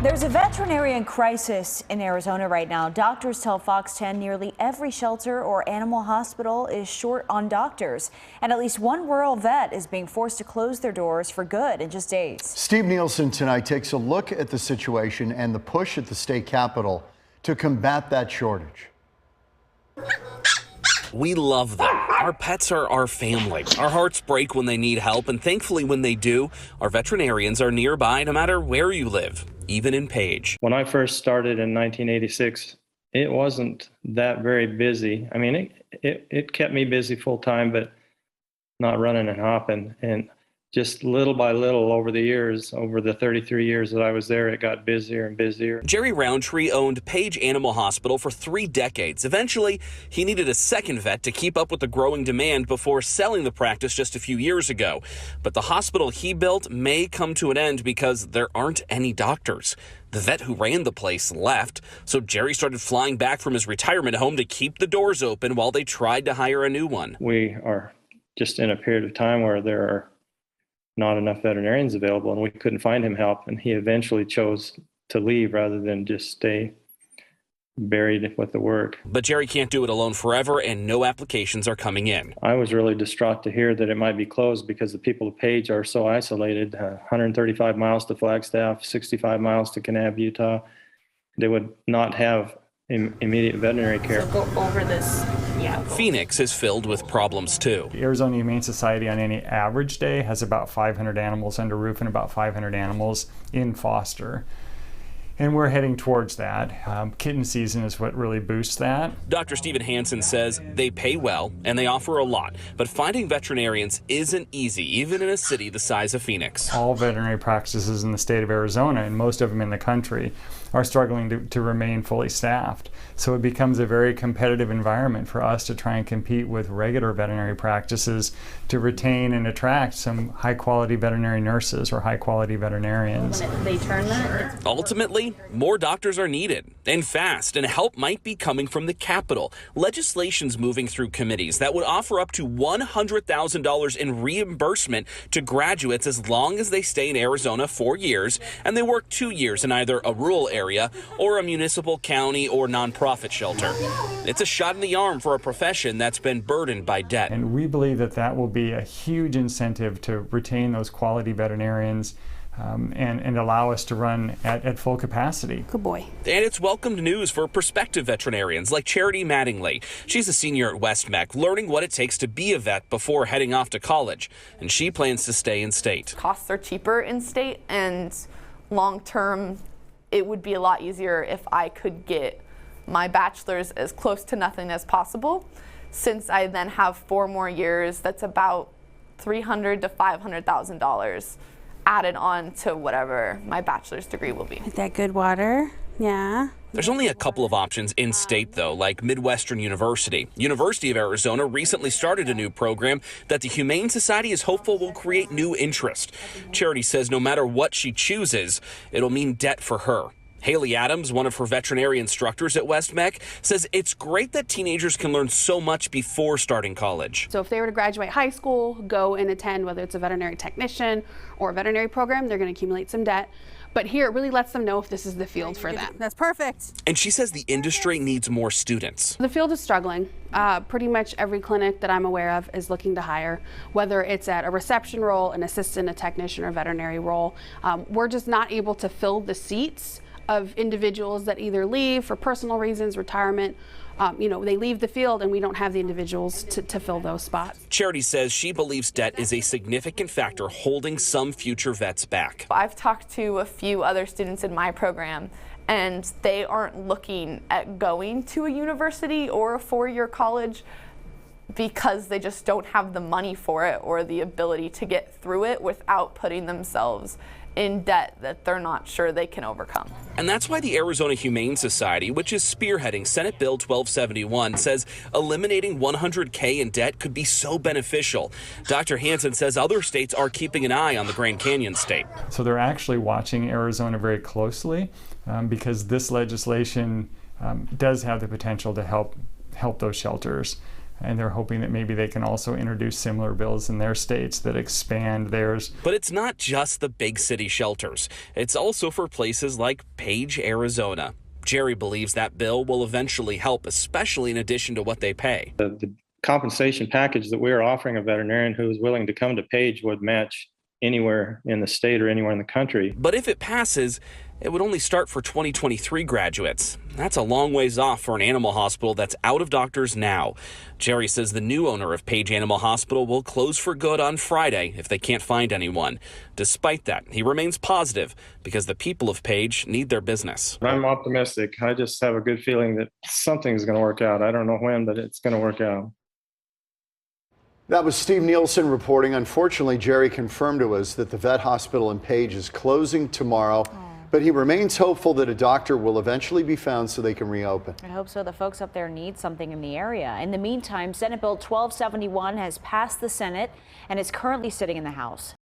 There's a veterinarian crisis in Arizona right now. Doctors tell Fox 10 nearly every shelter or animal hospital is short on doctors. And at least one rural vet is being forced to close their doors for good in just days. Steve Nielsen tonight takes a look at the situation and the push at the state capitol to combat that shortage. We love them. Our pets are our family. Our hearts break when they need help, and thankfully when they do, our veterinarians are nearby no matter where you live, even in Page. When I first started in 1986, it wasn't that very busy. I mean, it kept me busy full time, but not running and hopping. And just little by little over the years, over the 33 years that I was there, it got busier and busier. Jerry Roundtree owned Page Animal Hospital for 3 decades. Eventually, he needed a second vet to keep up with the growing demand before selling the practice just a few years ago. But the hospital he built may come to an end because there aren't any doctors. The vet who ran the place left, so Jerry started flying back from his retirement home to keep the doors open while they tried to hire a new one. We are just in a period of time where there are not enough veterinarians available, and we couldn't find him help, and he eventually chose to leave rather than just stay buried with the work. But Jerry can't do it alone forever, and no applications are coming in. I was really distraught to hear that it might be closed because the people of Page are so isolated. 135 miles to Flagstaff, 65 miles to Kanab, Utah. They would not have immediate veterinary care. So go over this. Yeah. Phoenix is filled with problems too. The Arizona Humane Society on any average day has about 500 animals under roof and about 500 animals in foster. And we're heading towards that. Kitten season is what really boosts that. Dr. Steve Nielsen says they pay well and they offer a lot, but finding veterinarians isn't easy, even in a city the size of Phoenix. All veterinary practices in the state of Arizona, and most of them in the country, are struggling to remain fully staffed. So it becomes a very competitive environment for us to try and compete with regular veterinary practices to retain and attract some high-quality veterinary nurses or high-quality veterinarians. When they turn that, ultimately, more doctors are needed, and fast, and help might be coming from the Capitol. Legislation's moving through committees that would offer up to $100,000 in reimbursement to graduates as long as they stay in Arizona 4 years, and they work 2 years in either a rural area or a municipal, county, or nonprofit shelter. It's a shot in the arm for a profession that's been burdened by debt. And we believe that that will be a huge incentive to retain those quality veterinarians and allow us to run at full capacity. good boy. And it's welcomed news for prospective veterinarians like Charity Mattingly. She's a senior at West Mech, learning what it takes to be a vet before heading off to college. And she plans to stay in state. Costs are cheaper in state, and long term, it would be a lot easier if I could get my bachelor's as close to nothing as possible. Since I then have 4 more years, that's about $300,000 to $500,000 added on to whatever my bachelor's degree will be. Is that good water? Yeah. There's only a couple of options in state, though, like Midwestern University. University of Arizona recently started a new program that the Humane Society is hopeful will create new interest. Charity says no matter what she chooses, it'll mean debt for her. Haley Adams, one of her veterinary instructors at West Mech, says it's great that teenagers can learn so much before starting college. So if they were to graduate high school, go and attend, whether it's a veterinary technician or a veterinary program, they're going to accumulate some debt. But here it really lets them know if this is the field for them. That's perfect. And she says the industry needs more students. The field is struggling. Pretty much every clinic that I'm aware of is looking to hire, whether it's at a reception role, an assistant, a technician, or veterinary role. We're just not able to fill the seats of individuals that either leave for personal reasons, retirement, they leave the field and we don't have the individuals to fill those spots. Charity says she believes debt is a significant factor holding some future vets back. I've talked to a few other students in my program, and they aren't looking at going to a university or a 4-year college because they just don't have the money for it or the ability to get through it without putting themselves in debt that they're not sure they can overcome. And that's why the Arizona Humane Society, which is spearheading Senate Bill 1271, says eliminating $100K in debt could be so beneficial. Dr. Hansen says other states are keeping an eye on the Grand Canyon state. So they're actually watching Arizona very closely because this legislation does have the potential to help those shelters. And they're hoping that maybe they can also introduce similar bills in their states that expand theirs. But it's not just the big city shelters. It's also for places like Page, Arizona. Jerry believes that bill will eventually help, especially in addition to what they pay. The compensation package that we are offering a veterinarian who is willing to come to Page would match anywhere in the state or anywhere in the country. But if it passes, it would only start for 2023 graduates. That's a long ways off for an animal hospital that's out of doctors now. Jerry says the new owner of Page Animal Hospital will close for good on Friday if they can't find anyone. Despite that, he remains positive because the people of Page need their business. I'm optimistic. I just have a good feeling that something's going to work out. I don't know when, but it's going to work out. That was Steve Nielsen reporting. Unfortunately, Jerry confirmed to us that the vet hospital in Page is closing tomorrow, but he remains hopeful that a doctor will eventually be found so they can reopen. I hope so. The folks up there need something in the area. In the meantime, Senate Bill 1271 has passed the Senate and is currently sitting in the House.